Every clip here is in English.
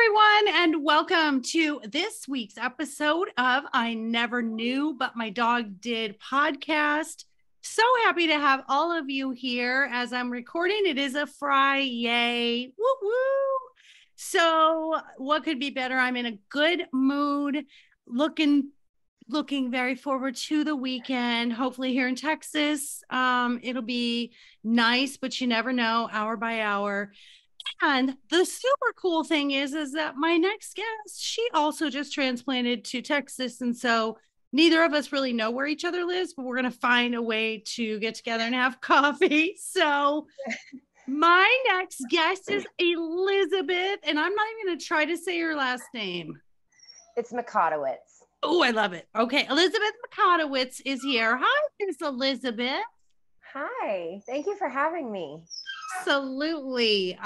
everyone, and welcome to this week's episode of I Never Knew But My Dog Did podcast. So happy to have all of you here as I'm recording. It is a Friday. Woo woo. So what could be better? I'm in a good mood, looking very forward to the weekend. Hopefully here in Texas, it'll be nice, but you never know, hour by hour. And the super cool thing is that my next guest, she also just transplanted to Texas. And so neither of us really know where each other lives, but we're going to find a way to get together and have coffee. So my next guest is Elizabeth, and I'm not even going to try to say her last name. It's Mikotowicz. Oh, I love it. Okay. Elizabeth Mikotowicz is here. Hi, Miss Elizabeth. Hi. Thank you for having me. Absolutely.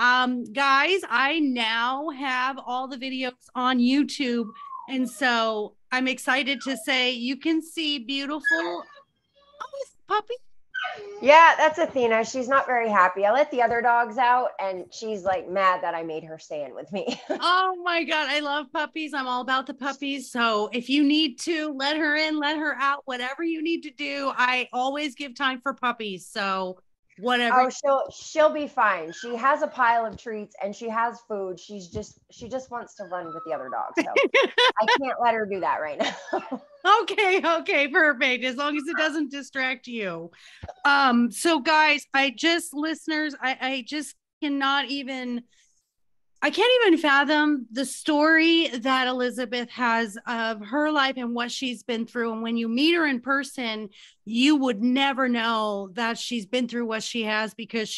Guys, I now have all the videos on YouTube. And so I'm excited to say you can see beautiful. Oh, it's puppy. Yeah, that's Athena. She's not very happy. I let the other dogs out and she's like mad that I made her stay in with me. Oh my God. I love puppies. I'm all about the puppies. So if you need to let her in, let her out, whatever you need to do, I always give time for puppies. So whatever. Oh, she'll be fine. She has a pile of treats and she has food. She just wants to run with the other dogs. So I can't let her do that right now. Okay, perfect. As long as it doesn't distract you. So guys, I just I can't even fathom the story that Elizabeth has of her life and what she's been through. And when you meet her in person, you would never know that she's been through what she has, because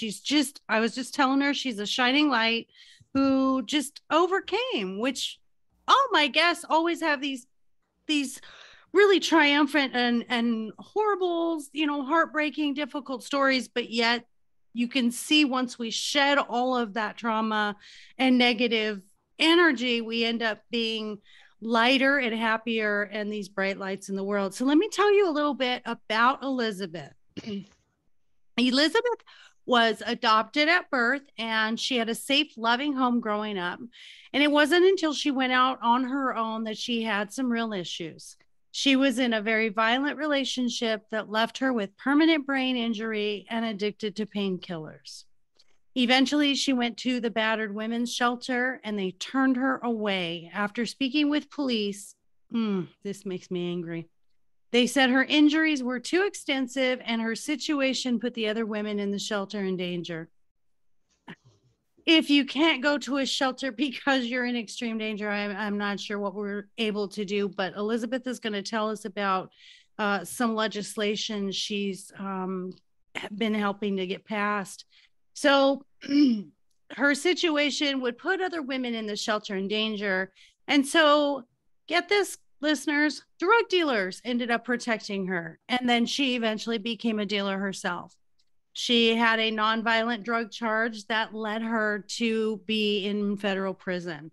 I was just telling her, she's a shining light who just overcame, which all my guests always have these really triumphant and horrible, heartbreaking, difficult stories, but yet you can see once we shed all of that trauma and negative energy, we end up being lighter and happier and these bright lights in the world. So let me tell you a little bit about Elizabeth. Elizabeth was adopted at birth, and she had a safe, loving home growing up. And it wasn't until she went out on her own that she had some real issues. She was in a very violent relationship that left her with permanent brain injury and addicted to painkillers. Eventually, she went to the battered women's shelter and they turned her away after speaking with police. This makes me angry. They said her injuries were too extensive and her situation put the other women in the shelter in danger. If you can't go to a shelter because you're in extreme danger, I'm not sure what we're able to do, but Elizabeth is going to tell us about some legislation she's been helping to get passed. So her situation would put other women in the shelter in danger. And so get this, listeners, drug dealers ended up protecting her. And then she eventually became a dealer herself. She had a nonviolent drug charge that led her to be in federal prison.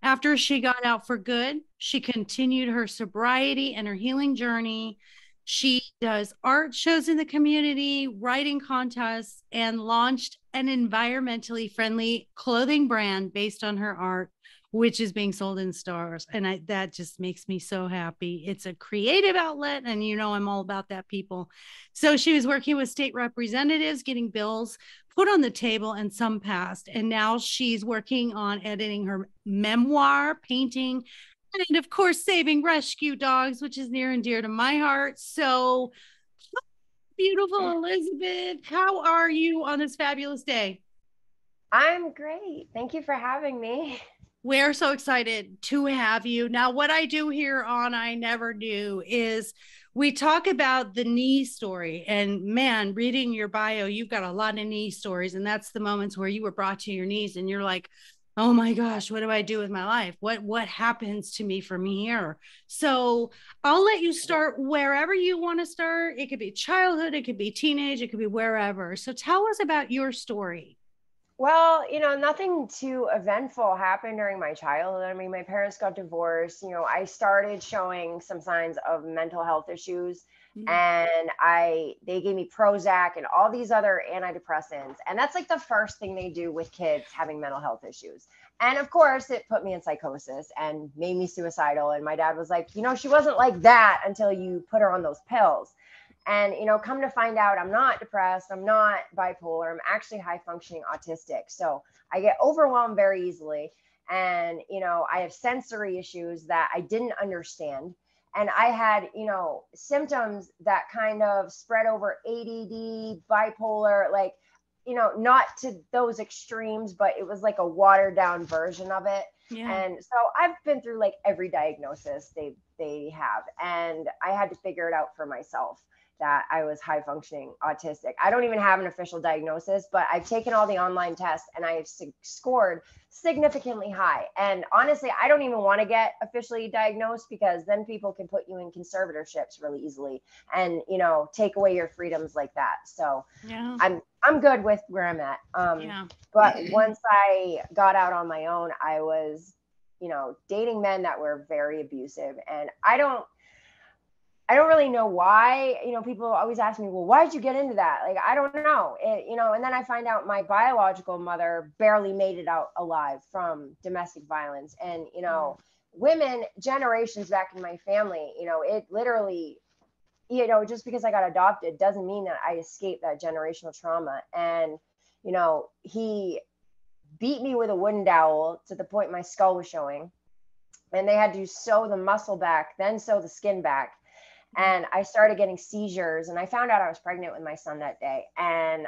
After she got out for good, she continued her sobriety and her healing journey. She does art shows in the community, writing contests, and launched an environmentally friendly clothing brand based on her art, which is being sold in stores. And that just makes me so happy. It's a creative outlet, and I'm all about that, people. So she was working with state representatives, getting bills put on the table, and some passed. And now she's working on editing her memoir, painting, and of course, saving rescue dogs, which is near and dear to my heart. So beautiful, Elizabeth. How are you on this fabulous day? I'm great. Thank you for having me. We're so excited to have you. Now, what I do here on I Never Knew is we talk about the knee story. And man, reading your bio, you've got a lot of knee stories. And that's the moments where you were brought to your knees and you're like, oh my gosh, what do I do with my life? What happens to me from here? So I'll let you start wherever you want to start. It could be childhood, it could be teenage, it could be wherever. So tell us about your story. Well, nothing too eventful happened during my childhood. I mean, my parents got divorced. I started showing some signs of mental health issues, Mm. and they gave me Prozac and all these other antidepressants. And that's like the first thing they do with kids having mental health issues. And of course, it put me in psychosis and made me suicidal. And my dad was like, she wasn't like that until you put her on those pills. And, come to find out, I'm not depressed. I'm not bipolar. I'm actually high functioning autistic. So I get overwhelmed very easily. And, I have sensory issues that I didn't understand. And I had, symptoms that kind of spread over ADD, bipolar, like, not to those extremes, but it was like a watered down version of it. Yeah. And so I've been through like every diagnosis they have. And I had to figure it out for myself that I was high functioning autistic. I don't even have an official diagnosis, but I've taken all the online tests and I have scored significantly high. And honestly, I don't even want to get officially diagnosed because then people can put you in conservatorships really easily and, take away your freedoms like that. So yeah. I'm good with where I'm at. Yeah. But once I got out on my own, I was, dating men that were very abusive. And I don't really know why. People always ask me, well, why did you get into that? Like, I don't know. And then I find out my biological mother barely made it out alive from domestic violence. And, women generations back in my family, it literally, just because I got adopted doesn't mean that I escaped that generational trauma. And, he beat me with a wooden dowel to the point my skull was showing. And they had to sew the muscle back, then sew the skin back. And I started getting seizures, and I found out I was pregnant with my son that day. And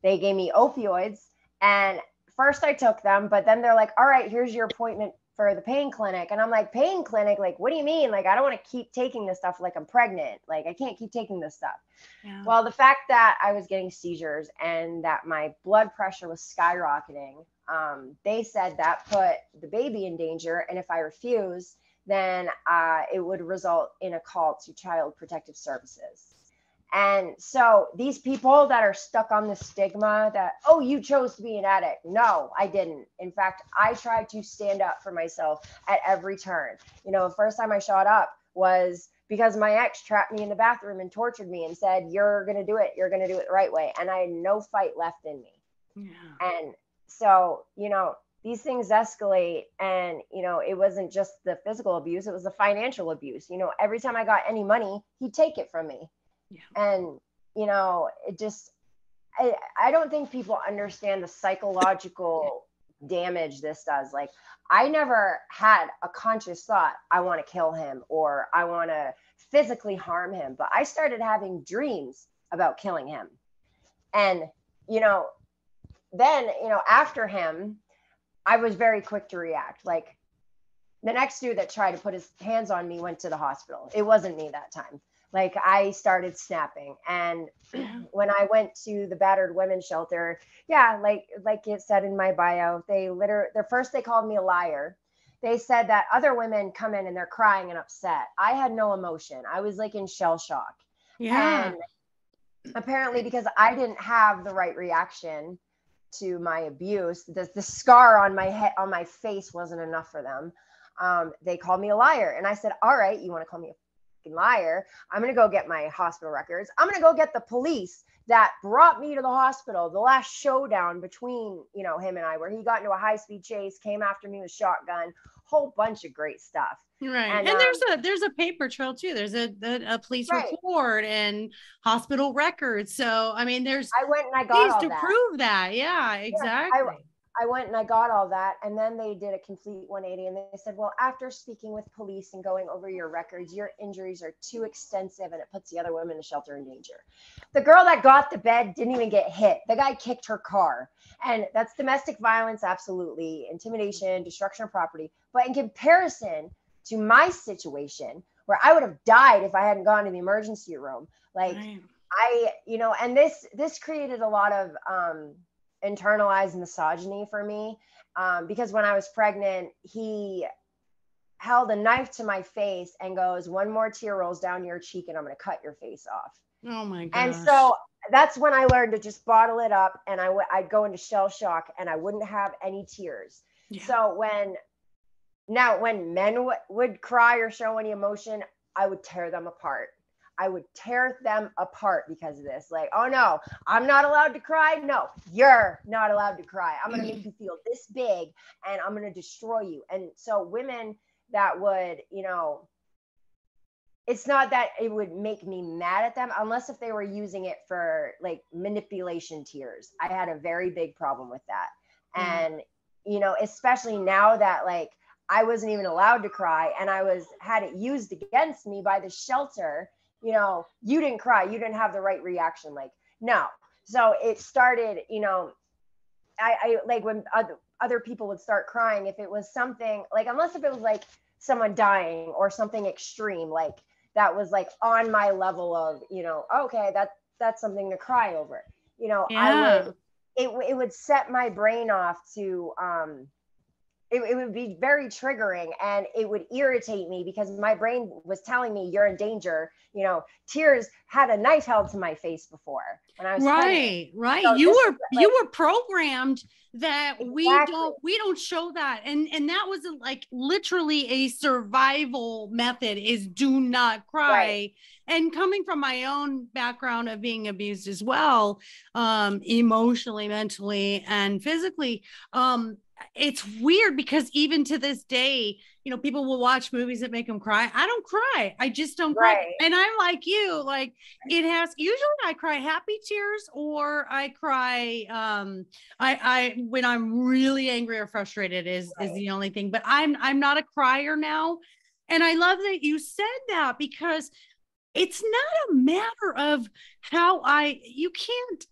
they gave me opioids. And first I took them, but then they're like, all right, here's your appointment for the pain clinic. And I'm like, pain clinic? Like, what do you mean? Like, I don't want to keep taking this stuff like I'm pregnant. Like, I can't keep taking this stuff. Yeah. Well, the fact that I was getting seizures and that my blood pressure was skyrocketing, they said that put the baby in danger. And if I refused, then it would result in a call to Child Protective Services. And so these people that are stuck on the stigma that, oh, you chose to be an addict. No, I didn't. In fact, I tried to stand up for myself at every turn. The first time I shot up was because my ex trapped me in the bathroom and tortured me and said, you're going to do it. You're going to do it the right way. And I had no fight left in me. Yeah. And so, these things escalate, and it wasn't just the physical abuse, it was the financial abuse. Every time I got any money, he'd take it from me. Yeah. And it just, I don't think people understand the psychological damage this does. Like, I never had a conscious thought, I want to kill him or I want to physically harm him, but I started having dreams about killing him. And then after him, I was very quick to react. Like, the next dude that tried to put his hands on me went to the hospital. It wasn't me that time. Like, I started snapping. And when I went to the battered women's shelter, yeah, like it said in my bio, they called me a liar. They said that other women come in and they're crying and upset. I had no emotion. I was like in shell shock. Yeah. And apparently because I didn't have the right reaction to my abuse, the scar on my head, on my face wasn't enough for them. They called me a liar. And I said, all right, you want to call me a fucking liar? I'm going to go get my hospital records. I'm going to go get the police that brought me to the hospital. The last showdown between, him and I, where he got into a high-speed chase, came after me with a shotgun, whole bunch of great stuff. Right. And there's a paper trail too. There's a police right. report and hospital records. So, I mean, I went and I got all to that. prove that. Yeah, exactly. Yeah, I went and I got all that. And then they did a complete 180 and they said, well, after speaking with police and going over your records, your injuries are too extensive and it puts the other women in the shelter in danger. The girl that got the bed didn't even get hit. The guy kicked her car. And that's domestic violence, absolutely. Intimidation, destruction of property. But in comparison to my situation, where I would have died if I hadn't gone to the emergency room, like Right. and this created a lot of internalized misogyny for me, because when I was pregnant, he held a knife to my face and goes, one more tear rolls down your cheek and I'm going to cut your face off. Oh my gosh. And so that's when I learned to just bottle it up, and I'd go into shell shock, and I wouldn't have any tears. Yeah. So when men would cry or show any emotion, I would tear them apart. I would tear them apart because of this. Like, oh no, I'm not allowed to cry. No, you're not allowed to cry. I'm going to make you feel this big, and I'm going to destroy you. And so women that would, it's not that it would make me mad at them, unless if they were using it for like manipulation tears. I had a very big problem with that. And, especially now that like I wasn't even allowed to cry, and I had it used against me by the shelter. You didn't cry, you didn't have the right reaction. Like, no. So it started, I like when other people would start crying, if it was something like, unless if it was like someone dying or something extreme, like that was like on my level of, okay, that's something to cry over. It would set my brain off to, it would be very triggering, and it would irritate me because my brain was telling me you're in danger. Tears had a knife held to my face before when I was right. So you were programmed that we don't show that. And that was like literally a survival method, is do not cry. Right. And coming from my own background of being abused as well, emotionally, mentally, and physically, it's weird because even to this day, people will watch movies that make them cry. I don't cry. I just don't cry. And I'm like you, like usually I cry happy tears, or I cry, I when I'm really angry or frustrated is the only thing, but I'm not a crier now. And I love that you said that, because it's not a matter of how you can't,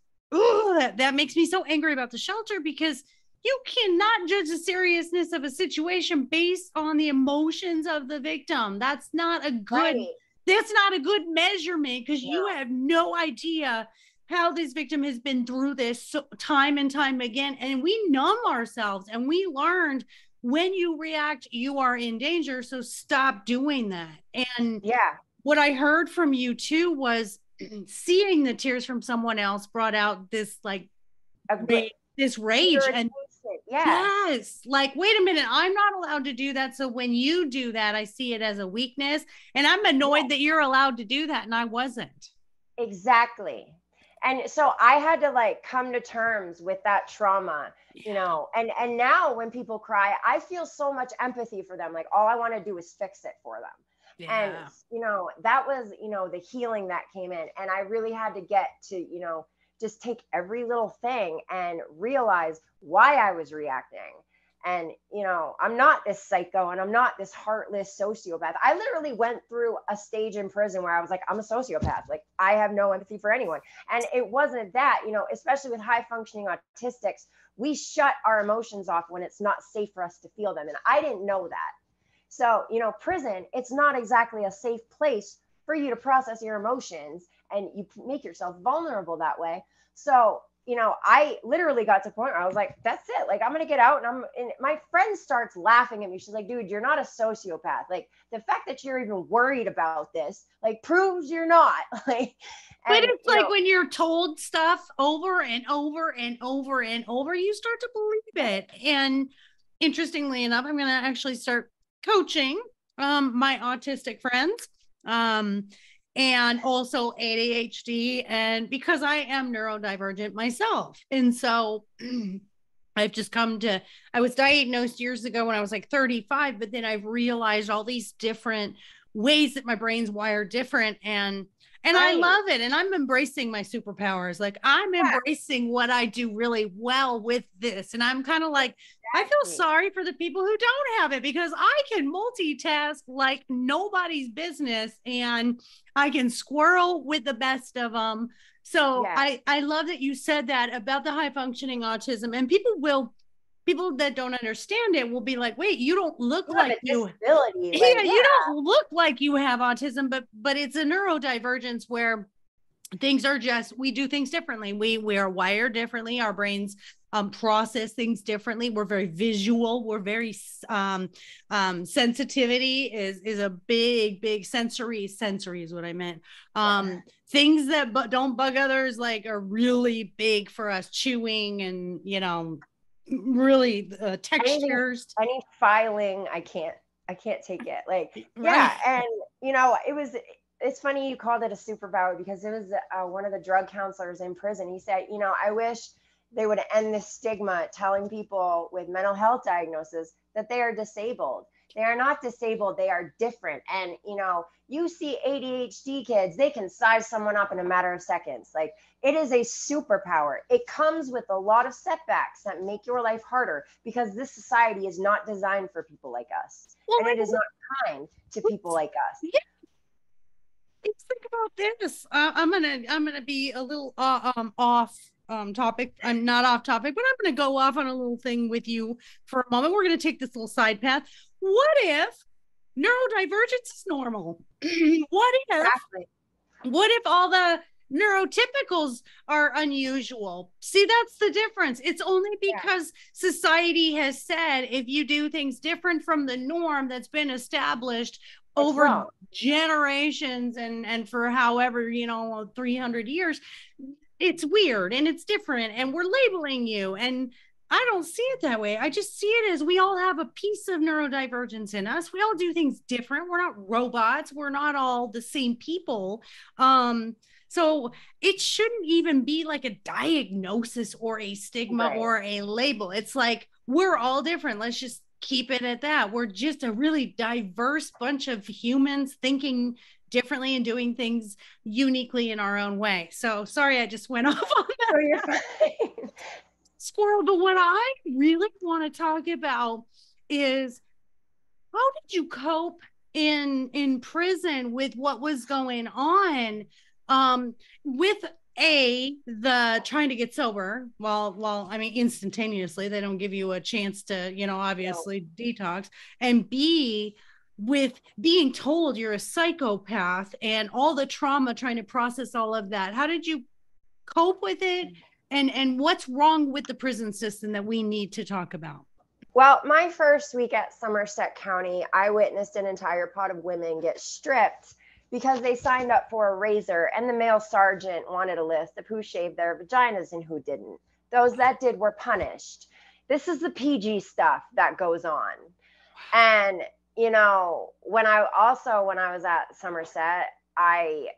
that makes me so angry about the shelter, because you cannot judge the seriousness of a situation based on the emotions of the victim. That's not a good measurement, because you have no idea how this victim has been through this time and time again. And we numb ourselves, and we learned when you react, you are in danger. So stop doing that. And what I heard from you too was seeing the tears from someone else brought out this like this rage. And yes, like, wait a minute, I'm not allowed to do that. So when you do that, I see it as a weakness, and I'm annoyed that you're allowed to do that and I wasn't. Exactly. And so I had to like come to terms with that trauma, and now when people cry, I feel so much empathy for them. Like, all I want to do is fix it for them. And that was the healing that came in, and I really had to get to just take every little thing and realize why I was reacting. And, I'm not this psycho, and I'm not this heartless sociopath. I literally went through a stage in prison where I was like, I'm a sociopath. Like, I have no empathy for anyone. And it wasn't that, especially with high functioning autistics, we shut our emotions off when it's not safe for us to feel them. And I didn't know that. So, prison, it's not exactly a safe place for you to process your emotions, and you make yourself vulnerable that way. So, I literally got to a point where I was like, that's it. Like, I'm going to get out, and my friend starts laughing at me. She's like, dude, you're not a sociopath. Like, the fact that you're even worried about this, like, proves you're not. Like, but it's like when you're told stuff over and over and over and over, you start to believe it. And interestingly enough, I'm going to actually start coaching my autistic friends, and also ADHD, and because I am neurodivergent myself. And so I've just I was diagnosed years ago when I was like 35, but then I've realized all these different ways that my brain's wired different, and I love it. And I'm embracing my superpowers. Like, I'm embracing what I do really well with this. And I'm kind of like, I feel sorry for the people who don't have it, because I can multitask like nobody's business, and I can squirrel with the best of them. So I love that you said that about the high functioning autism, and people that don't understand it will be like, wait, you don't look like you you don't look like you have autism, but it's a neurodivergence where things are just, we do things differently. We are wired differently. Our brains process things differently. We're very visual. We're very sensitivity is a big sensory is what I meant. Things that don't bug others like are really big for us. Chewing and really textures. Any filing, I can't take it. Like, Right. yeah. And it's funny you called it a superpower, because it was one of the drug counselors in prison. He said, I wish they would end this stigma telling people with mental health diagnosis that they are disabled. They are not disabled. They are different. And, you see ADHD kids, they can size someone up in a matter of seconds. Like, it is a superpower. It comes with a lot of setbacks that make your life harder, because this society is not designed for people like us. Well, and it is not kind to people like us. Yeah. Let's think about this. I'm gonna be a little off topic. I'm not off topic, but I'm gonna go off on a little thing with you for a moment. We're gonna take this little side path. What if neurodivergence is normal? What if all the neurotypicals are unusual? See, that's the difference. It's only because society has said if you do things different from the norm that's been established over generations and for however 300 years, it's weird and it's different and we're labeling you. And I don't see it that way. I just see it as we all have a piece of neurodivergence in us. We all do things different. We're not robots. We're not all the same people. So it shouldn't even be like a diagnosis or a stigma or a label. It's like, we're all different. Let's just keep it at that. We're just a really diverse bunch of humans thinking differently and doing things uniquely in our own way. So sorry, I just went off on that. Oh, you're fine. Squirrel, but what I really want to talk about is, how did you cope in prison with what was going on, with the trying to get sober? Well, I mean, instantaneously, they don't give you a chance to, obviously detox, and B, with being told you're a psychopath and all the trauma, trying to process all of that. How did you cope with it? And what's wrong with the prison system that we need to talk about? Well, my first week at Somerset County, I witnessed an entire pot of women get stripped because they signed up for a razor, and the male sergeant wanted a list of who shaved their vaginas and who didn't. Those that did were punished. This is the PG stuff that goes on. And, when I was at Somerset, I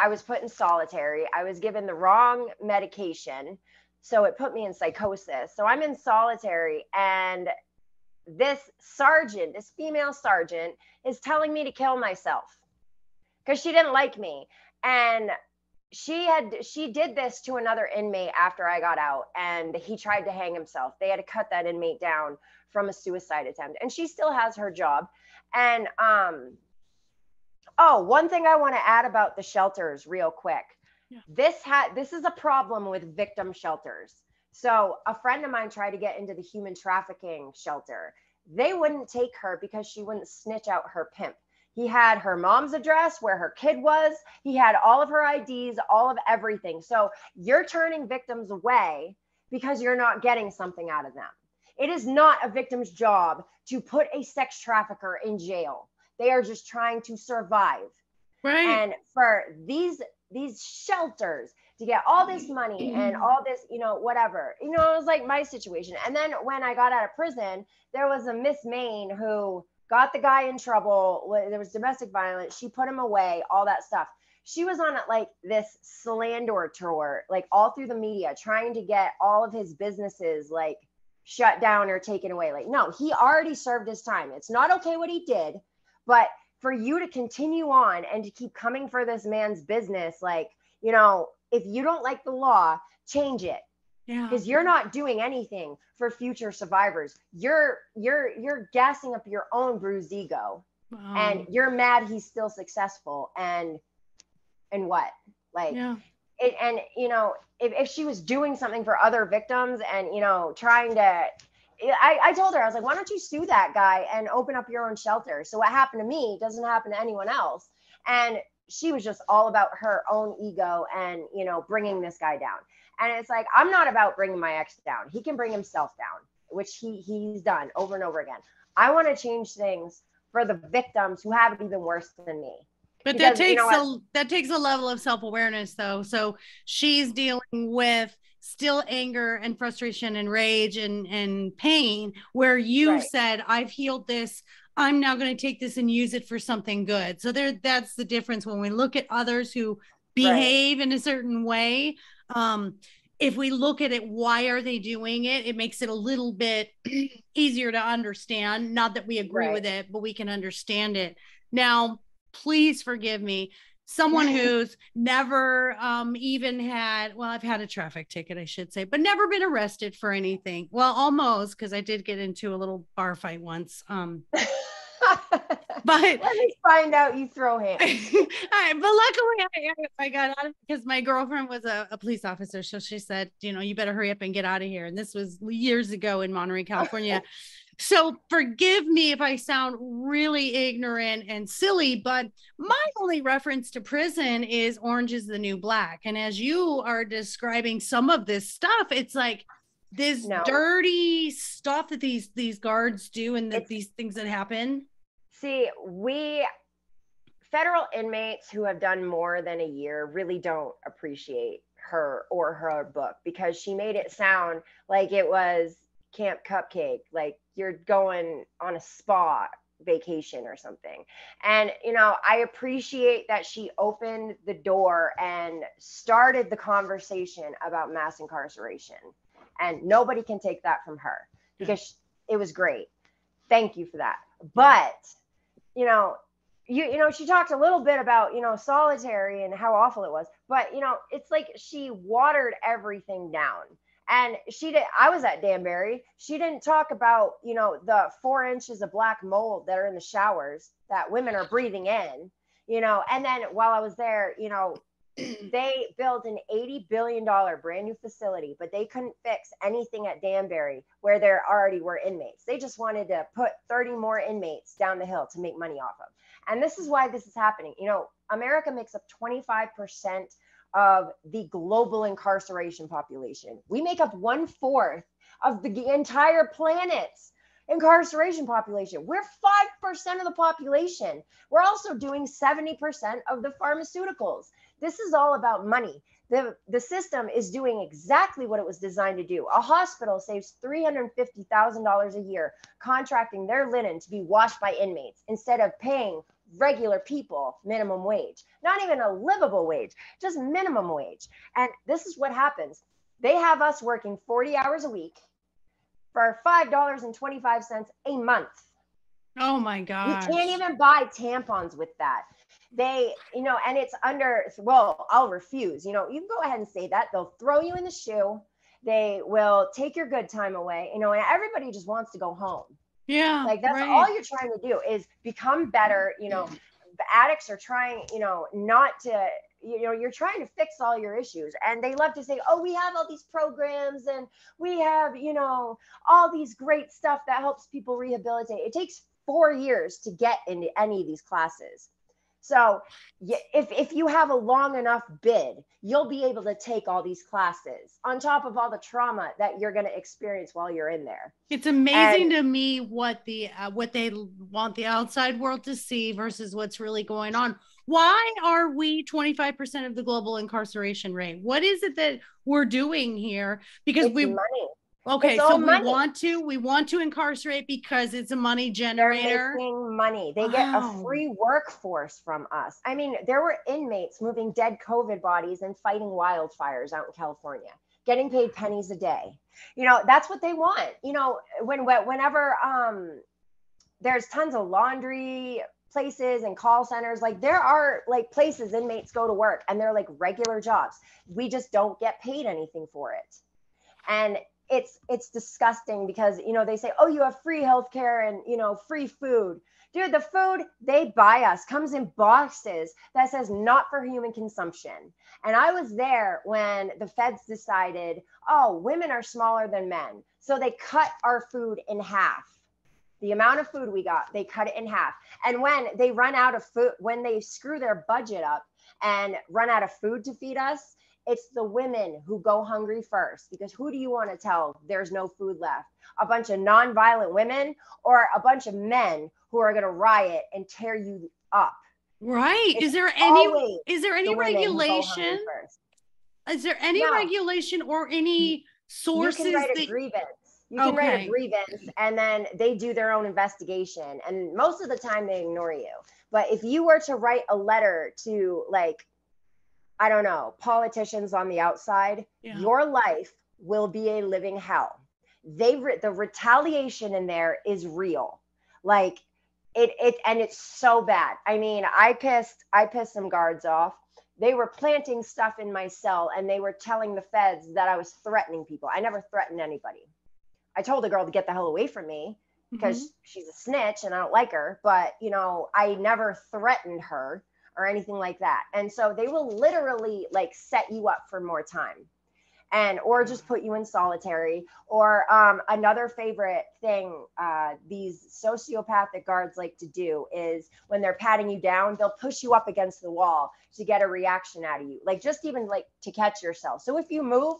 was put in solitary. I was given the wrong medication, so it put me in psychosis. So I'm in solitary, and this female sergeant, is telling me to kill myself because she didn't like me. And she did this to another inmate after I got out, and he tried to hang himself. They had to cut that inmate down from a suicide attempt, and she still has her job. And one thing I want to add about the shelters real quick. Yeah. This is a problem with victim shelters. So a friend of mine tried to get into the human trafficking shelter. They wouldn't take her because she wouldn't snitch out her pimp. He had her mom's address, where her kid was. He had all of her IDs, all of everything. So you're turning victims away because you're not getting something out of them. It is not a victim's job to put a sex trafficker in jail. They are just trying to survive. Right. And for these shelters to get all this money and all this, whatever, it was like my situation. And then when I got out of prison, there was a Miss Maine who got the guy in trouble. There was domestic violence. She put him away, all that stuff. She was on like this slander tour, like all through the media, trying to get all of his businesses like shut down or taken away. Like, no, he already served his time. It's not okay what he did. But for you to continue on and to keep coming for this man's business, like, if you don't like the law, change it. Yeah. Because you're not doing anything for future survivors. You're gassing up your own bruised ego. Wow. And you're mad he's still successful. And what? Like, yeah. If she was doing something for other victims and, trying to, I told her, I was like, why don't you sue that guy and open up your own shelter? So what happened to me doesn't happen to anyone else. And she was just all about her own ego and, you know, bringing this guy down. And it's like, I'm not about bringing my ex down. He can bring himself down, which he's done over and over again. I want to change things for the victims who have it even worse than me. But Because, that takes a level of self-awareness though. So she's dealing with still anger and frustration and rage and pain, where you said, I've healed this. I'm now going to take this and use it for something good. So that's the difference when we look at others who behave in a certain way. If we look at it, why are they doing it? It makes it a little bit easier to understand. Not that we agree with it, but we can understand it. Now, please forgive me. Someone who's never even had, well, I've had a traffic ticket, I should say, but never been arrested for anything. Well, almost, because I did get into a little bar fight once. But let me find out you throw hands. But luckily I got out of it because my girlfriend was a police officer. So she said, you know, you better hurry up and get out of here. And this was years ago in Monterey, California. So forgive me if I sound really ignorant and silly, but my only reference to prison is Orange is the New Black. And as you are describing some of this stuff, it's like this dirty stuff that these guards do and these things that happen. See, federal inmates who have done more than a year really don't appreciate her or her book, because she made it sound like it was Camp Cupcake, like you're going on a spa vacation or something. And, you know, I appreciate that she opened the door and started the conversation about mass incarceration. And nobody can take that from her, because it was great. Thank you for that. But, you know, she talked a little bit about, you know, solitary and how awful it was, but, you know, it's like she watered everything down. And I was at Danbury. She didn't talk about, you know, the 4 inches of black mold that are in the showers that women are breathing in, you know. And then while I was there, you know, they built an $80 billion brand new facility, but they couldn't fix anything at Danbury where there already were inmates. They just wanted to put 30 more inmates down the hill to make money off of. And this is why this is happening. You know, America makes up 25% of the global incarceration population. We make up 1/4 of the entire planet's incarceration population. We're 5% of the population. We're also doing 70% of the pharmaceuticals. This is all about money. The system is doing exactly what it was designed to do. A hospital saves $350,000 a year contracting their linen to be washed by inmates instead of paying regular people minimum wage, not even a livable wage, just minimum wage. And this is what happens. They have us working 40 hours a week for $5.25 a month. Oh my gosh. You can't even buy tampons with that. They, you know, and it's under, well, I'll refuse. You know, you can go ahead and say that. They'll throw you in the shoe. They will take your good time away, you know, and everybody just wants to go home. Yeah. Like that's all you're trying to do is become better. You know, the addicts are trying, you know, not to, you know, you're trying to fix all your issues. And they love to say, oh, we have all these programs and we have, you know, all these great stuff that helps people rehabilitate. It takes 4 years to get into any of these classes. So if you have a long enough bid, you'll be able to take all these classes on top of all the trauma that you're going to experience while you're in there. It's amazing to me what they want the outside world to see versus what's really going on. Why are we 25% of the global incarceration rate? What is it that we're doing here? Because money. Okay, so we want to incarcerate because it's a money generator. They're making money. They get a free workforce from us. I mean, there were inmates moving dead COVID bodies and fighting wildfires out in California, getting paid pennies a day. You know, that's what they want. You know, whenever there's tons of laundry places and call centers, like there are like places inmates go to work and they're like regular jobs. We just don't get paid anything for it. And it's disgusting because, you know, they say, oh, you have free healthcare and, you know, free food. Dude, the food they buy us comes in boxes that says not for human consumption. And I was there when the feds decided, oh, women are smaller than men. So they cut our food in half. The amount of food we got, they cut it in half. And when they run out of food, when they screw their budget up and run out of food to feed us, it's the women who go hungry first, because who do you want to tell there's no food left? A bunch of nonviolent women or a bunch of men who are going to riot and tear you up? Right. It's Is there any the women who go hungry regulation? first. Is there any No. regulation or any sources? You can write a grievance. You can write a grievance, and then they do their own investigation. And most of the time they ignore you. But if you were to write a letter to, like, I don't know, politicians on the outside, your life will be a living hell. The retaliation in there is real. Like and it's so bad. I mean, I pissed some guards off. They were planting stuff in my cell, and they were telling the feds that I was threatening people. I never threatened anybody. I told a girl to get the hell away from me because she's a snitch and I don't like her. But, you know, I never threatened her or anything like that. And so they will literally like set you up for more time, or just put you in solitary. Or another favorite thing these sociopathic guards like to do is when they're patting you down, they'll push you up against the wall to get a reaction out of you. Like just even like to catch yourself. So if you move,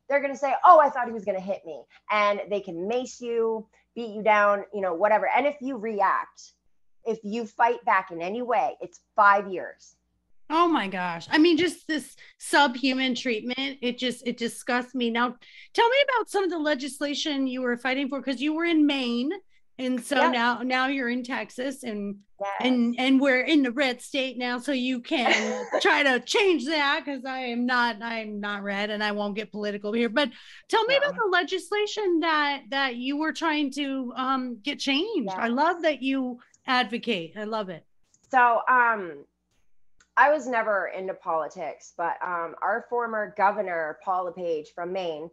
they're going to say, oh, I thought he was going to hit me. And they can mace you, beat you down, you know, whatever. And if you react, if you fight back in any way, it's 5 years. Oh my gosh. I mean, just this subhuman treatment. It disgusts me. Now, tell me about some of the legislation you were fighting for, because you were in Maine. And so now you're in Texas, and we're in the red state now. So you can try to change that, because I'm not red, and I won't get political here. But tell me about the legislation that you were trying to get changed. I love that you advocate. I love it. So I was never into politics, but our former governor, Paul LePage from Maine,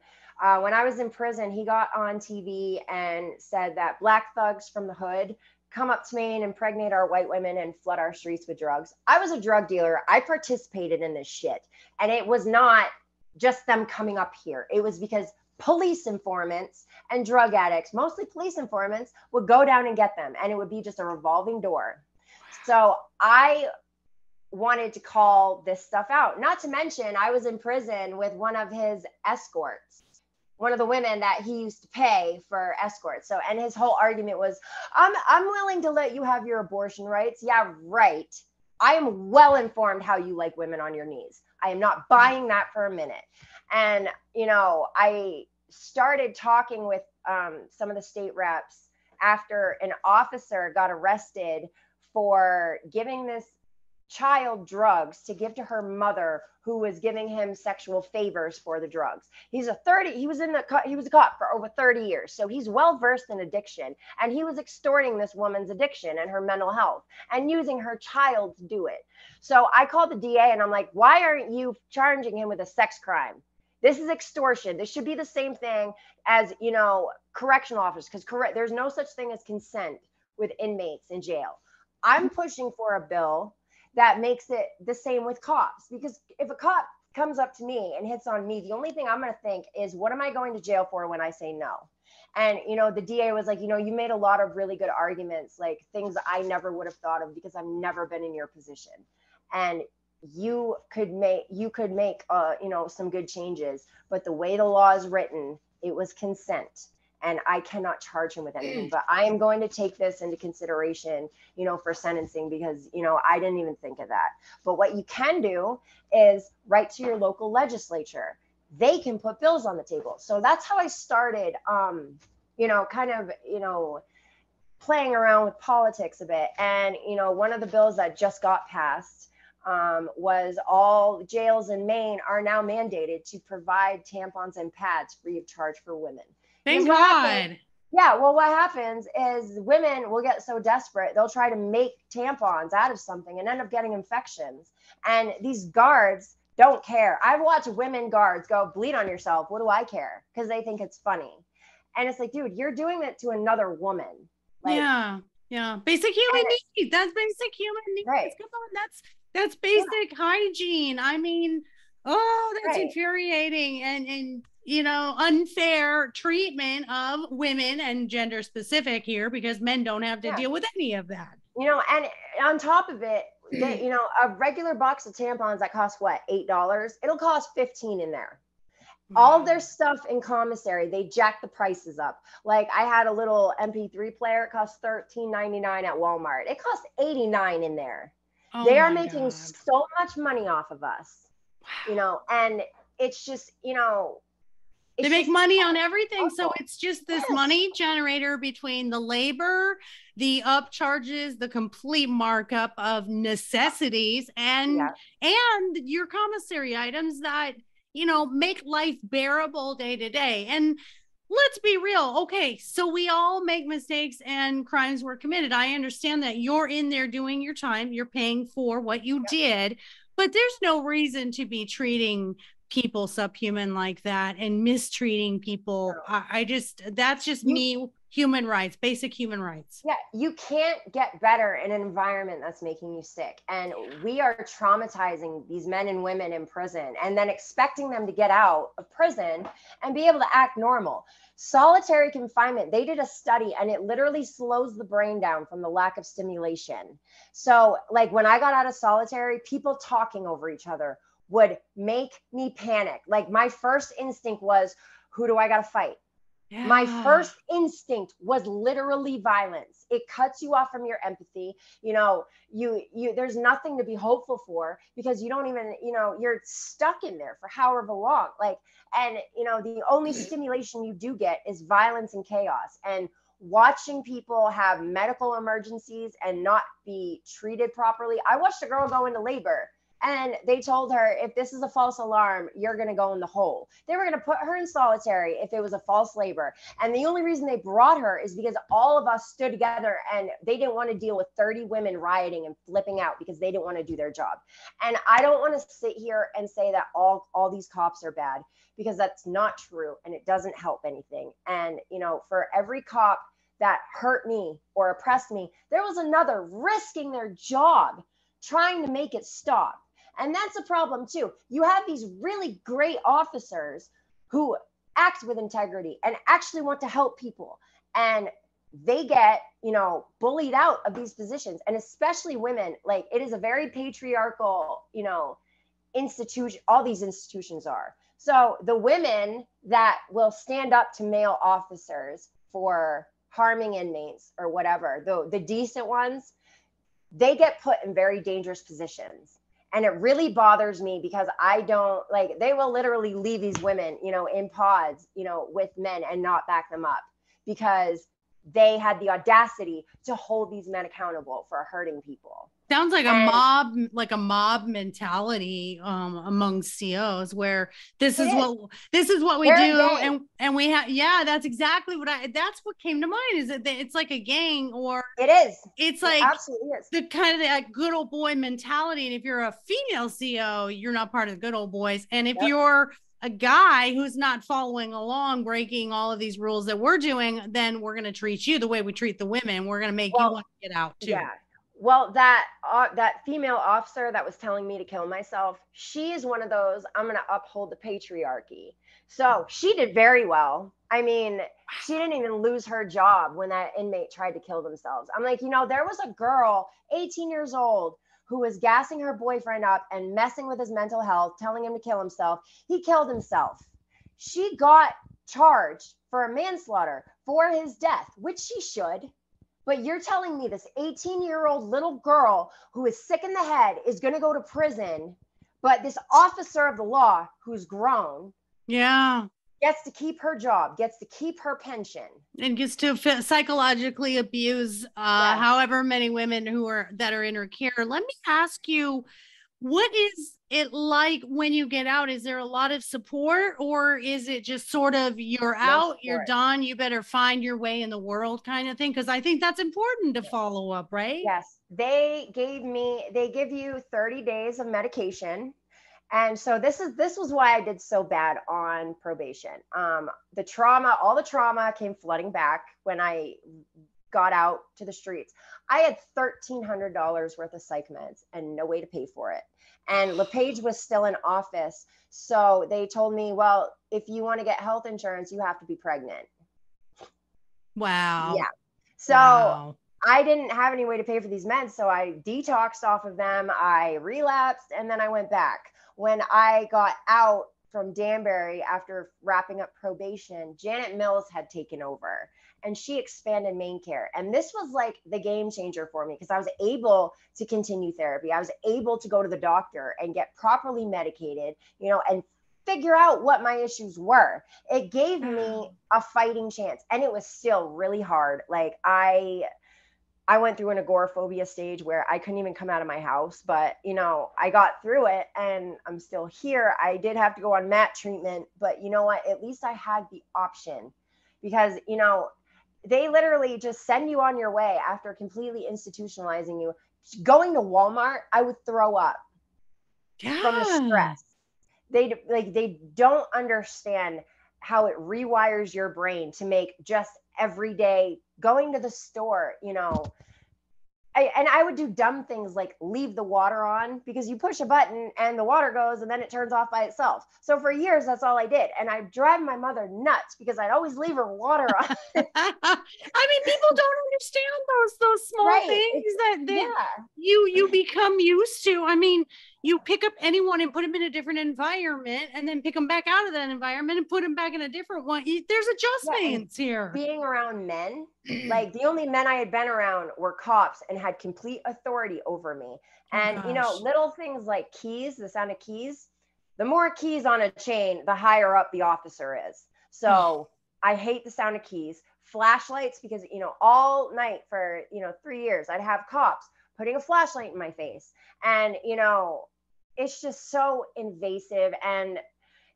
when I was in prison, he got on TV and said that black thugs from the hood come up to Maine, impregnate our white women, and flood our streets with drugs. I was a drug dealer. I participated in this shit. And it was not just them coming up here. It was because police informants and drug addicts, mostly police informants, would go down and get them. And it would be just a revolving door. So I wanted to call this stuff out. Not to mention, I was in prison with one of his escorts, one of the women that he used to pay for escorts. So, and his whole argument was, I'm willing to let you have your abortion rights. Yeah, right. I am well informed how you like women on your knees. I am not buying that for a minute. And, you know, I started talking with some of the state reps after an officer got arrested for giving this child drugs to give to her mother, who was giving him sexual favors for the drugs. He was a cop for over 30 years. So he's well versed in addiction, and he was extorting this woman's addiction and her mental health and using her child to do it. So I called the DA and I'm like, why aren't you charging him with a sex crime? This is extortion. This should be the same thing as, you know, correctional officers, because there's no such thing as consent with inmates in jail. I'm pushing for a bill that makes it the same with cops, because if a cop comes up to me and hits on me, the only thing I'm going to think is, what am I going to jail for when I say no? And, you know, the DA was like, you know, you made a lot of really good arguments, like things I never would have thought of because I've never been in your position. And you could make, you know, some good changes, but the way the law is written, it was consent. And I cannot charge him with anything, but I am going to take this into consideration, you know, for sentencing, because, you know, I didn't even think of that. But what you can do is write to your local legislature. They can put bills on the table. So that's how I started, you know, kind of, you know, playing around with politics a bit. And, you know, one of the bills that just got passed was all jails in Maine are now mandated to provide tampons and pads free of charge for women. Thank God. Yeah, well, what happens is women will get so desperate, they'll try to make tampons out of something and end up getting infections. And these guards don't care. I've watched women guards go, bleed on yourself. What do I care? Because they think it's funny. And it's like, dude, you're doing it to another woman. Like, yeah. Basic human needs. That's basic human needs. Right. Come on, that's basic hygiene. I mean, oh, that's infuriating. And unfair treatment of women, and gender specific here, because men don't have to deal with any of that. And on top of it, a regular box of tampons that costs what, $8, it'll cost 15 in there. All of their stuff in commissary, they jack the prices up. Like, I had a little MP3 player, it cost $13.99 at Walmart. It costs $89 in there. They are making so much money off of us, and it's just, they make money on everything. So it's just this money generator between the labor, the upcharges, the complete markup of necessities, and your commissary items that, make life bearable day to day. And let's be real. Okay, so we all make mistakes and crimes were committed. I understand that you're in there doing your time. You're paying for what you did, but there's no reason to be treating people subhuman like that and mistreating people. That's just me. Human rights, basic human rights. Yeah, you can't get better in an environment that's making you sick. And we are traumatizing these men and women in prison and then expecting them to get out of prison and be able to act normal. Solitary confinement, they did a study and it literally slows the brain down from the lack of stimulation. So like when I got out of solitary, people talking over each other would make me panic. Like my first instinct was, who do I got to fight? Yeah. My first instinct was literally violence. It cuts you off from your empathy. There's nothing to be hopeful for because you don't even, you're stuck in there for however long. The only stimulation you do get is violence and chaos. And watching people have medical emergencies and not be treated properly. I watched a girl go into labor. And they told her, if this is a false alarm, you're going to go in the hole. They were going to put her in solitary if it was a false labor. And the only reason they brought her is because all of us stood together and they didn't want to deal with 30 women rioting and flipping out because they didn't want to do their job. And I don't want to sit here and say that all these cops are bad, because that's not true and it doesn't help anything. And, for every cop that hurt me or oppressed me, there was another risking their job trying to make it stop. And that's a problem too. You have these really great officers who act with integrity and actually want to help people. And they get, bullied out of these positions. And especially women, like it is a very patriarchal, institution. All these institutions are. So the women that will stand up to male officers for harming inmates or whatever, the decent ones, they get put in very dangerous positions. And it really bothers me because they will literally leave these women, in pods, with men and not back them up because they had the audacity to hold these men accountable for hurting people. Sounds like a mob mentality among COs where this is what we do, and we have that's exactly that's what came to mind. Is that it's like a gang, or it's like it absolutely is the kind of that good old boy mentality. And if you're a female CO, you're not part of the good old boys, and if you're a guy who's not following along, breaking all of these rules that we're doing, then we're going to treat you the way we treat the women. We're going to make you want to get out too. Yeah. Well, that female officer that was telling me to kill myself, she is one of those, I'm going to uphold the patriarchy. So she did very well. I mean, she didn't even lose her job when that inmate tried to kill themselves. I'm like, there was a girl, 18 years old, who was gassing her boyfriend up and messing with his mental health, telling him to kill himself. He killed himself. She got charged for manslaughter for his death, which she should. But you're telling me this 18-year-old little girl who is sick in the head is going to go to prison, but this officer of the law who's grown gets to keep her job, gets to keep her pension, and gets to psychologically abuse however many women that are in her care. Let me ask you, what is it like when you get out? Is there a lot of support, or is it just sort of you're out, you're done, you better find your way in the world kind of thing? Because I think that's important to follow up, right? Yes. They give you 30 days of medication. And so this was why I did so bad on probation. All the trauma came flooding back when I got out to the streets. I had $1,300 worth of psych meds and no way to pay for it. And LePage was still in office. So they told me, well, if you want to get health insurance, you have to be pregnant. Wow. Yeah. So wow. I didn't have any way to pay for these meds. So I detoxed off of them. I relapsed and then I went back. When I got out from Danbury after wrapping up probation, Janet Mills had taken over and she expanded main care. And this was like the game changer for me because I was able to continue therapy. I was able to go to the doctor and get properly medicated, you know, and figure out what my issues were. It gave me a fighting chance, and it was still really hard. Like I went through an agoraphobia stage where I couldn't even come out of my house, but you know, I got through it and I'm still here. I did have to go on mat treatment, but you know what? At least I had the option because, you know, they literally just send you on your way after completely institutionalizing you. Going to Walmart, I would throw up from the stress. They don't understand how it rewires your brain to make just every day going to the store, you know. I would do dumb things like leave the water on because you push a button and the water goes and then it turns off by itself. So for years, that's all I did. And I drive my mother nuts because I'd always leave her water on. I mean, people don't understand those small Right. things that Yeah. you become used to. I mean, you pick up anyone and put them in a different environment and then pick them back out of that environment and put them back in a different one. There's adjustments here. Being around men, like the only men I had been around were cops and had complete authority over me. And, you know, little things like keys, the sound of keys, the more keys on a chain, the higher up the officer is. So I hate the sound of keys. Flashlights, because, you know, all night for, you know, 3 years, I'd have cops putting a flashlight in my face. And, you know, it's just so invasive. And,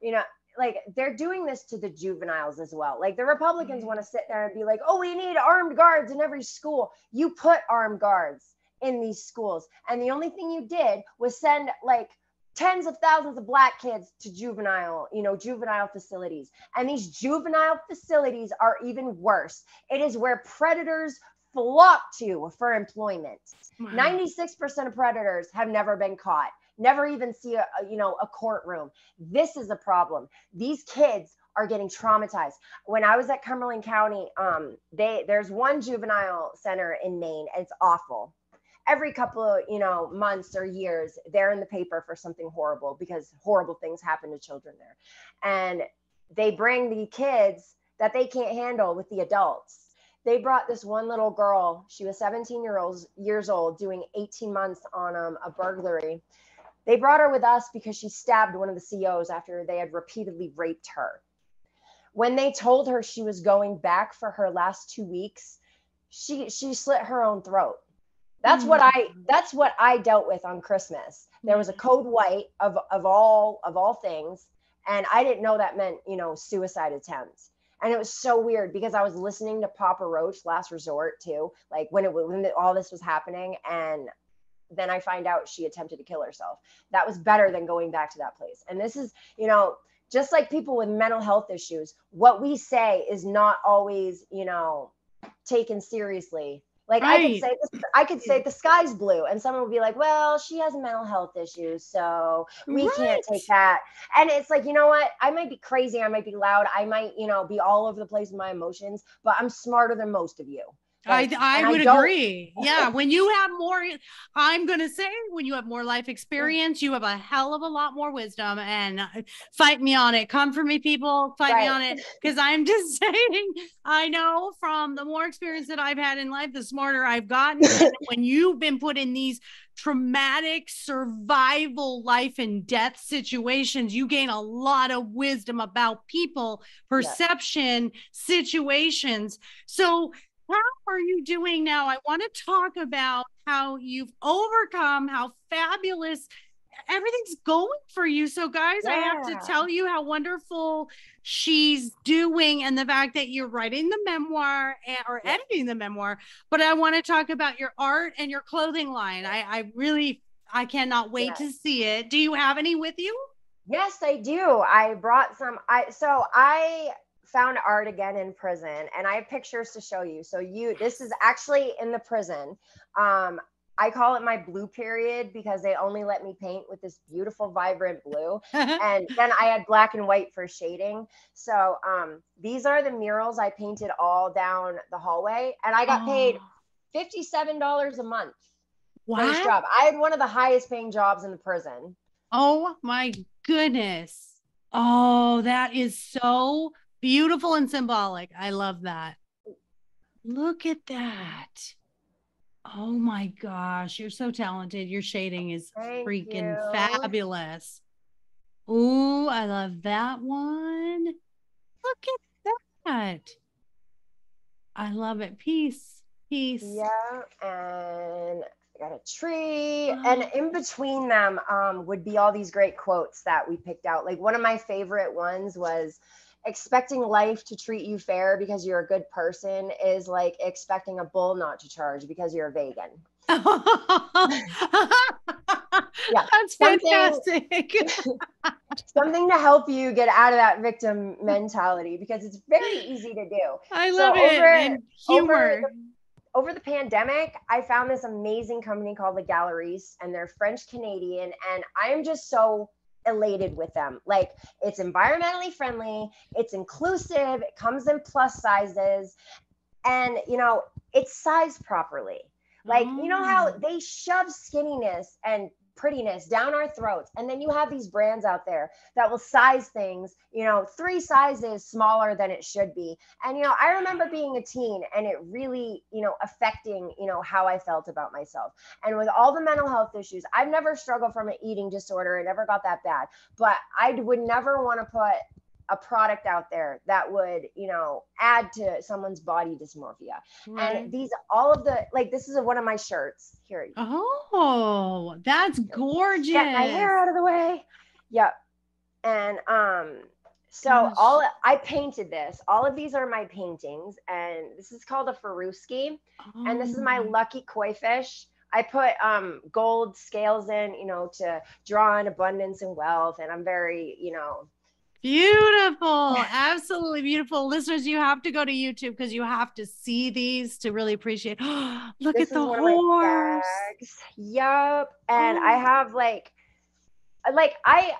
you know, like they're doing this to the juveniles as well. Like the Republicans want to sit there and be like, oh, we need armed guards in every school. You put armed guards in these schools. And the only thing you did was send like tens of thousands of Black kids to juvenile facilities. And these juvenile facilities are even worse. It is where predators flock to for employment. 96% of predators have never been caught. Never even see a courtroom. This is a problem. These kids are getting traumatized. When I was at Cumberland County, there's one juvenile center in Maine. And it's awful. Every couple of months or years, they're in the paper for something horrible because horrible things happen to children there. And they bring the kids that they can't handle with the adults. They brought this one little girl. She was 17 years old, doing 18 months on a burglary. They brought her with us because she stabbed one of the COs after they had repeatedly raped her. When they told her she was going back for her last 2 weeks, she slit her own throat. That's what I dealt with on Christmas. There was a code white of all things, and I didn't know that meant, suicide attempts. And it was so weird because I was listening to Papa Roach, Last Resort, too, like when all this was happening, and then I find out she attempted to kill herself. That was better than going back to that place. And this is, just like people with mental health issues, what we say is not always, taken seriously. Like right. I could say the sky's blue, and someone would be like, well, she has mental health issues, so we can't take that. And it's like, you know what? I might be crazy. I might be loud. I might, be all over the place with my emotions, but I'm smarter than most of you. Like, I would agree. Yeah. When you have more, I'm going to say, when you have more life experience, you have a hell of a lot more wisdom. And fight me on it. Come for me, people. Fight me on it. Because I'm just saying, I know from the more experience that I've had in life, the smarter I've gotten. And when you've been put in these traumatic survival life and death situations, you gain a lot of wisdom about people, perception, situations. So how are you doing now? I want to talk about how you've overcome, how fabulous everything's going for you. So guys, I have to tell you how wonderful she's doing and the fact that you're writing the memoir or editing the memoir. But I want to talk about your art and your clothing line. I cannot wait to see it. Do you have any with you? Yes, I do. I brought some. found art again in prison, and I have pictures to show you. So this is actually in the prison. I call it my blue period because they only let me paint with this beautiful, vibrant blue. And then I had black and white for shading. So these are the murals I painted all down the hallway. And I got paid $57 a month for this job. I had one of the highest paying jobs in the prison. Oh my goodness. Oh, that is so beautiful and symbolic. I love that. Look at that. Oh my gosh, you're so talented. Your shading is freaking fabulous. Ooh, I love that one. Look at that. I love it. Peace. Yeah, and I got a tree, and in between them would be all these great quotes that we picked out. Like one of my favorite ones was, expecting life to treat you fair because you're a good person is like expecting a bull not to charge because you're a vegan. Yeah, that's fantastic. Something to help you get out of that victim mentality, because it's very easy to do. I love it. And humor. Over the pandemic, I found this amazing company called the Galleries, and they're French Canadian, and I am just so elated with them. Like, it's environmentally friendly, it's inclusive, it comes in plus sizes, and you know, it's sized properly. Like, you know how they shove skinniness and prettiness down our throats, and then you have these brands out there that will size things, you know, 3 sizes smaller than it should be. And you know, I remember being a teen and it really, you know, affecting, you know, how I felt about myself. And with all the mental health issues, I've never struggled from an eating disorder. It never got that bad, but I would never want to put a product out there that would, you know, add to someone's body dysmorphia. Right. And these, all of the, like, this is one of my shirts here. Oh, that's gorgeous. Get my hair out of the way. Yep. And so I painted this. All of these are my paintings, and this is called a Faruski, and this is my lucky koi fish. I put gold scales in, you know, to draw in abundance and wealth, and I'm very, you know, beautiful. Absolutely beautiful. Listeners, you have to go to YouTube because you have to see these to really appreciate. Look at the horse. Yep. And I have like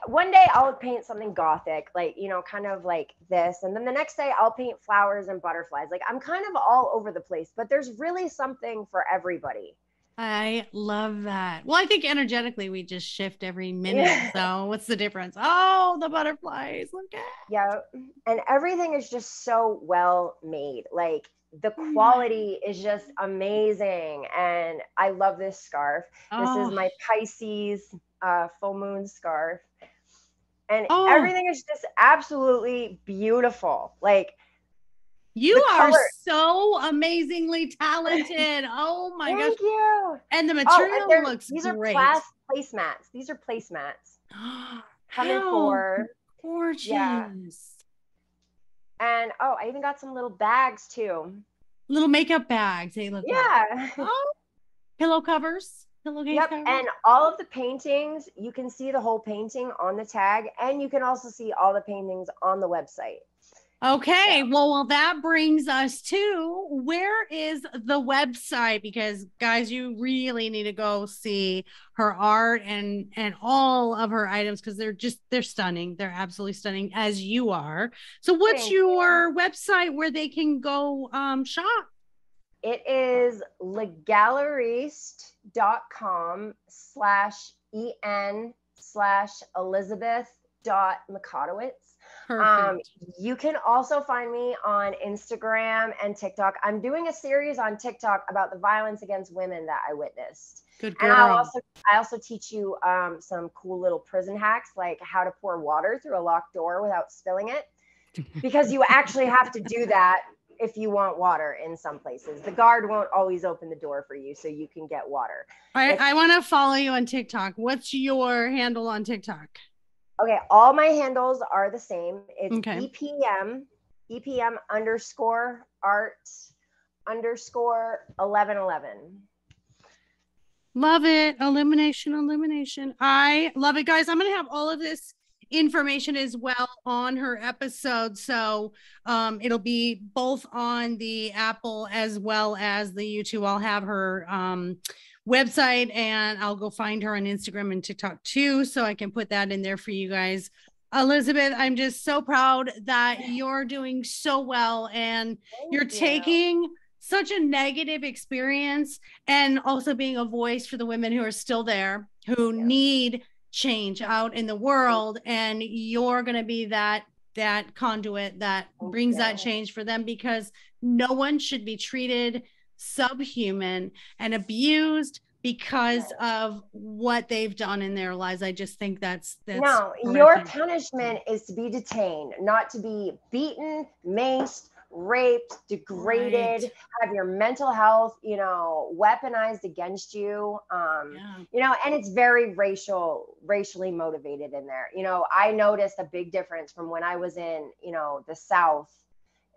one day I'll paint something gothic, like, you know, kind of like this, and then the next day I'll paint flowers and butterflies. Like, I'm kind of all over the place, but there's really something for everybody. I love that. Well, I think energetically we just shift every minute. So what's the difference? Oh, the butterflies. Look at. Yeah. And everything is just so well made. Like, the quality is just amazing. And I love this scarf. This is my Pisces full moon scarf. And everything is just absolutely beautiful. Like, you are so amazingly talented. Oh my gosh. Thank you. And the material looks these great. Are placemats. These are placemats. Coming for gorgeous. Yeah. And I even got some little bags too. Little makeup bags. They look pillow covers. Yep. Covers. And all of the paintings, you can see the whole painting on the tag, and you can also see all the paintings on the website. Okay, well, that brings us to, where is the website? Because guys, you really need to go see her art and all of her items, because they're stunning. They're absolutely stunning, as you are. So what's your website where they can go shop? It is legalleries.com/en/Elizabeth.Mikotowicz. Perfect. You can also find me on Instagram and TikTok. I'm doing a series on TikTok about the violence against women that I witnessed. Good girl. And I also teach you some cool little prison hacks, like how to pour water through a locked door without spilling it, because you actually have to do that if you want water in some places. The guard won't always open the door for you, so you can get water. I want to follow you on TikTok. What's your handle on TikTok? Okay, all my handles are the same. It's EPM_art_1111. Love it. Elimination. I love it, guys. I'm going to have all of this information as well on her episode. So it'll be both on the Apple as well as the YouTube. I'll have her website, and I'll go find her on Instagram and TikTok too, so I can put that in there for you guys. Elizabeth, I'm just so proud that you're doing so well, and you're taking such a negative experience and also being a voice for the women who are still there, who need change out in the world, and you're going to be that conduit that brings that change for them, because no one should be treated subhuman and abused because of what they've done in their lives. I just think that's no, horrific. your punishment is to be detained, not to be beaten, maced, raped, degraded, have your mental health, weaponized against you. And it's very racially motivated in there. I noticed a big difference from when I was in, the South,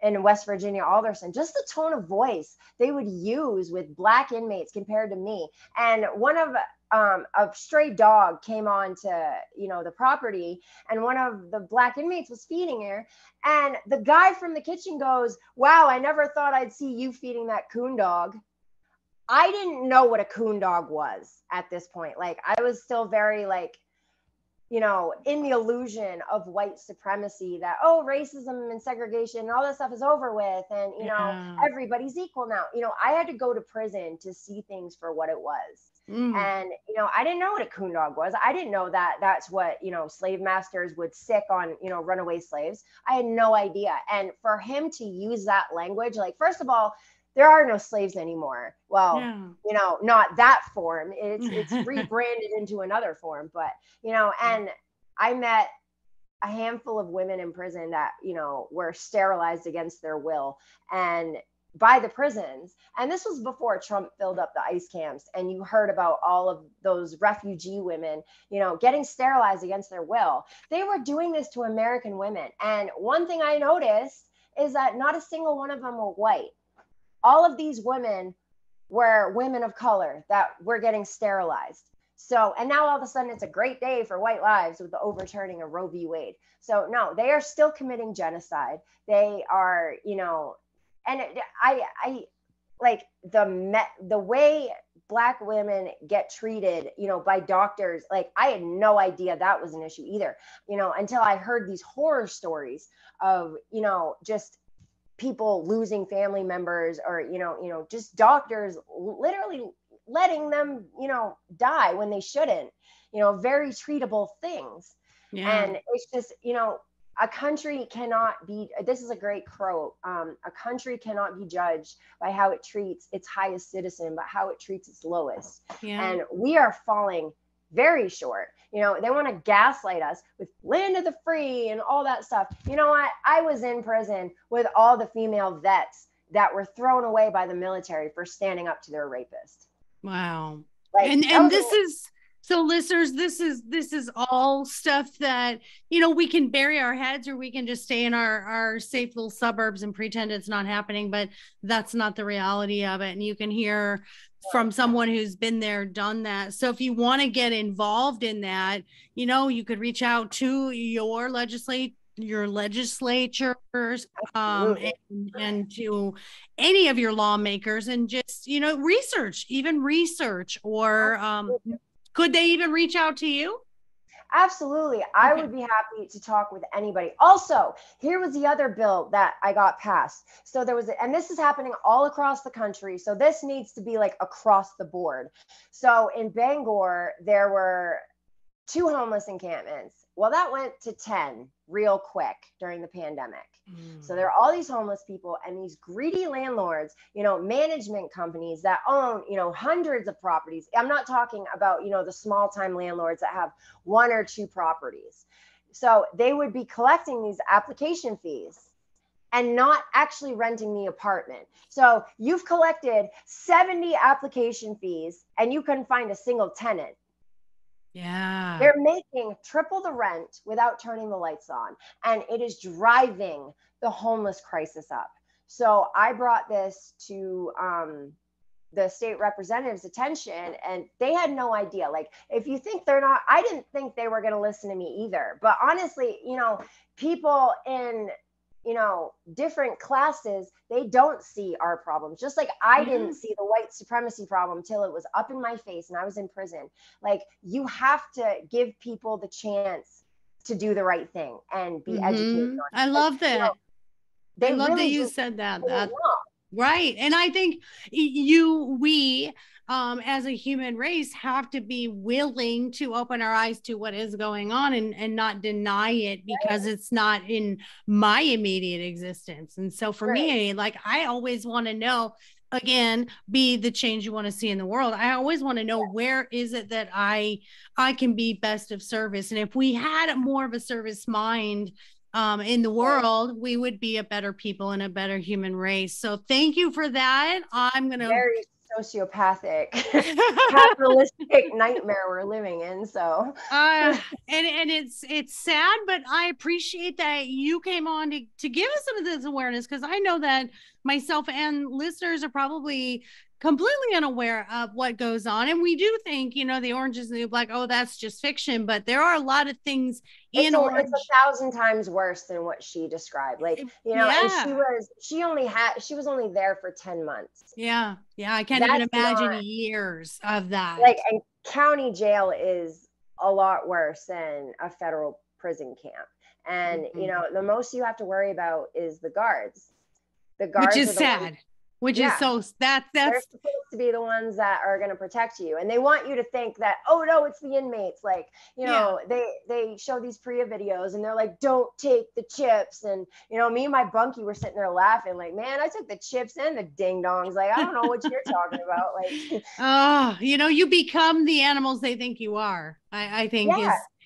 in West Virginia, Alderson, just the tone of voice they would use with Black inmates compared to me. And one of a stray dog came on to, the property, and one of the Black inmates was feeding her. And the guy from the kitchen goes, "Wow, I never thought I'd see you feeding that coon dog." I didn't know what a coon dog was at this point. Like, I was still very in the illusion of white supremacy, that, racism and segregation and all that stuff is over with. And, everybody's equal now. I had to go to prison to see things for what it was. And, I didn't know what a coon dog was. I didn't know that that's what, slave masters would sick on, runaway slaves. I had no idea. And for him to use that language, like, first of all, there are no slaves anymore. Well, not that form. It's rebranded into another form. But, and I met a handful of women in prison that, were sterilized against their will, and by the prisons. And this was before Trump filled up the ICE camps. And you heard about all of those refugee women, getting sterilized against their will. They were doing this to American women. And one thing I noticed is that not a single one of them were white. All of these women were women of color that were getting sterilized. So, and now all of a sudden it's a great day for white lives with the overturning of Roe v. Wade. So no, they are still committing genocide. They are, and I like the way Black women get treated, by doctors. Like, I had no idea that was an issue either, until I heard these horror stories of, just people losing family members, or just doctors literally letting them die when they shouldn't, very treatable things. And it's just, a country cannot be, this is a great quote, a country cannot be judged by how it treats its highest citizen, but how it treats its lowest. And we are falling very short. They want to gaslight us with land of the free and all that stuff. You know what? I was in prison with all the female vets that were thrown away by the military for standing up to their rapist. Wow. And this is, so listeners, this is all stuff that, we can bury our heads, or we can just stay in our safe little suburbs and pretend it's not happening, but that's not the reality of it. And you can hear from someone who's been there, done that. So if you want to get involved in that, you could reach out to your legislators, and to any of your lawmakers, and just, research, or could they even reach out to you? Absolutely. I would be happy to talk with anybody. Also, here was the other bill that I got passed. So there was, and this is happening all across the country. So this needs to be like across the board. So in Bangor, there were 2 homeless encampments. Well, that went to 10 real quick during the pandemic. So there are all these homeless people and these greedy landlords, management companies that own, hundreds of properties. I'm not talking about, the small time landlords that have 1 or 2 properties. So they would be collecting these application fees and not actually renting the apartment. So you've collected 70 application fees and you couldn't find a single tenant. Yeah. They're making triple the rent without turning the lights on. And it is driving the homeless crisis up. So I brought this to the state representatives attention, and they had no idea. Like, if you think they're not, I didn't think they were going to listen to me either. But honestly, people in, different classes, they don't see our problems. Just like I didn't see the white supremacy problem till it was up in my face and I was in prison. Like, you have to give people the chance to do the right thing and be educated on it. I love that. They I love really that you just said that. didn't know. Right. And I think we, as a human race, have to be willing to open our eyes to what is going on, and not deny it because it's not in my immediate existence. And so for me, like, I always want to know, again, be the change you want to see in the world. I always want to know, where is it that I can be best of service. And if we had more of a service mind in the world, we would be a better people and a better human race. So thank you for that. I'm going to very sociopathic, capitalistic nightmare we're living in. So, and it's sad, but I appreciate that you came on to give us some of this awareness, because I know that myself and listeners are probably completely unaware of what goes on. And we do think, the orange is the new black. Oh, that's just fiction. But there are a lot of things in orange. It's 1,000 times worse than what she described. Like, and she was only there for 10 months. Yeah. I can't even imagine years of that. Like, and county jail is a lot worse than a federal prison camp. And, the most you have to worry about is the guards. The guards, which is sad. Which is so that's they're supposed to be the ones that are going to protect you, and they want you to think that, oh no, it's the inmates. Like, they show these PRIA videos and they're like, don't take the chips, and me and my bunkie were sitting there laughing like, man, I took the chips and the ding dongs. Like, I don't know what you're talking about. Like, you become the animals they think you are. I think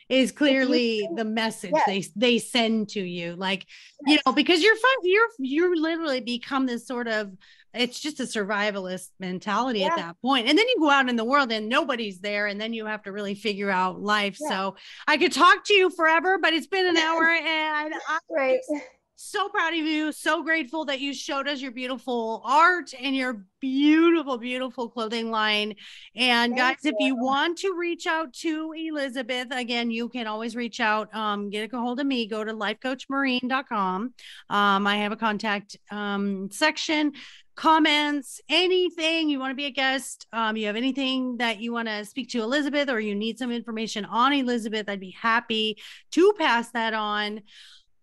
is clearly the message they send to you. Like, because you're literally become this sort of, it's just a survivalist mentality at that point. And then you go out in the world and nobody's there, and then you have to really figure out life. So I could talk to you forever, but it's been an hour, and I'm so proud of you. So grateful that you showed us your beautiful art and your beautiful, beautiful clothing line. And guys, if you want to reach out to Elizabeth, again, you can always reach out, get a hold of me, go to lifecoachmaureen.com. I have a contact section. Comments, anything you want to be a guest, you have anything that you want to speak to Elizabeth, or you need some information on Elizabeth, I'd be happy to pass that on.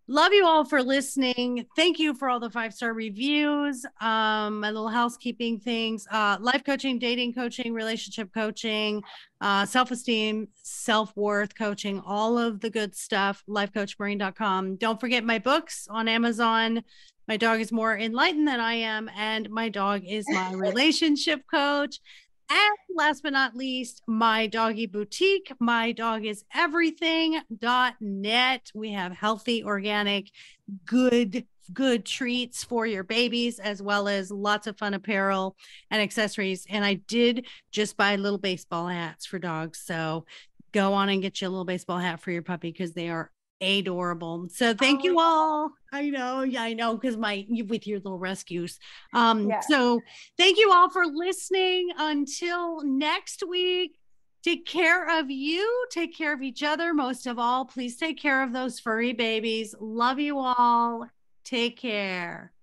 Love you all for listening. Thank you for all the 5-star reviews. My little housekeeping things, life coaching, dating coaching, relationship coaching, self-esteem, self-worth coaching, all of the good stuff, lifecoachmaureen.com. Don't forget my books on Amazon. My dog is more enlightened than I am, and my dog is my relationship coach. And last but not least, my doggy boutique, my dog is everything.net. We have healthy, organic, good treats for your babies, as well as lots of fun apparel and accessories. And I did just buy little baseball hats for dogs. So go on and get you a little baseball hat for your puppy, because they are adorable. So thank you all. I know, because with your little rescues. So thank you all for listening. Until next week, take care of you, take care of each other. Most of all, please take care of those furry babies. Love you all. Take care.